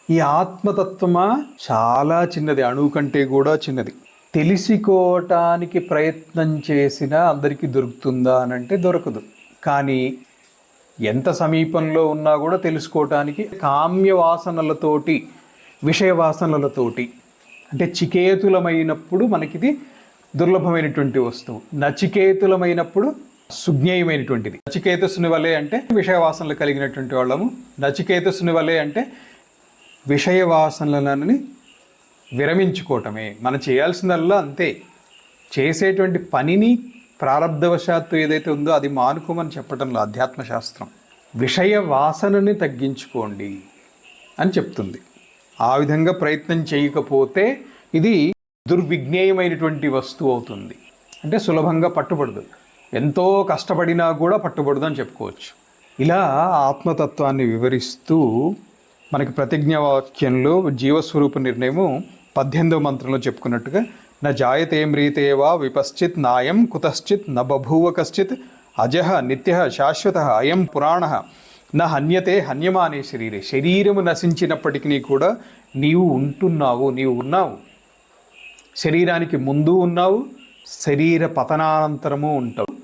ఈ ఆత్మతత్వమా చాలా చిన్నది, అణువు కంటే కూడా చిన్నది. తెలుసుకోవటానికి ప్రయత్నం చేసినా అందరికీ దొరుకుతుందా అని అంటే దొరకదు. కానీ ఎంత సమీపంలో ఉన్నా కూడా తెలుసుకోవటానికి కామ్య వాసనలతోటి, విషయ వాసనలతోటి, అంటే చికేతులమైనప్పుడు మనకిది దుర్లభమైనటువంటి వస్తువు, నచికేతులమైనప్పుడు సుజ్ఞేయమైనటువంటిది. నచికేతసుని వలె అంటే విషయ వాసనలు కలిగినటువంటి వాళ్ళము, నచికేతసుని వలె అంటే విషయ వాసనలని విరమించుకోవటమే. మనం చేయాల్సిందల్లా అంతే. చేసేటువంటి పనిని ప్రారబ్ధవశాత్తు ఏదైతే ఉందో అది మానుకోమని చెప్పటంలో అధ్యాత్మశాస్త్రం విషయ వాసనని తగ్గించుకోండి అని చెప్తుంది. ఆ విధంగా ప్రయత్నం చేయకపోతే ఇది దుర్విజ్ఞేయమైనటువంటి వస్తువు అవుతుంది. అంటే సులభంగా పట్టుబడదు, ఎంతో కష్టపడినా కూడా పట్టుబడదు అని చెప్పుకోవచ్చు. ఇలా ఆత్మతత్వాన్ని వివరిస్తూ మనకి ప్రతిజ్ఞావాక్యంలో జీవస్వరూప నిర్ణయము 18వ మంత్రంలో చెప్పుకున్నట్టుగా న జాయతే మ్రీతే వా విపశ్చిత్ నాయం కుతశ్చిత్ న బభూవ కశ్చిత్ అజః నిత్యః శాశ్వతః అయం పురాణః న హన్యతే హన్యమానే శరీరే. శరీరము నశించినప్పటికీ కూడా నీవు ఉంటున్నావు, నీవు ఉన్నావు. శరీరానికి ముందు ఉన్నావు, శరీర పతనానంతరము ఉంటావు.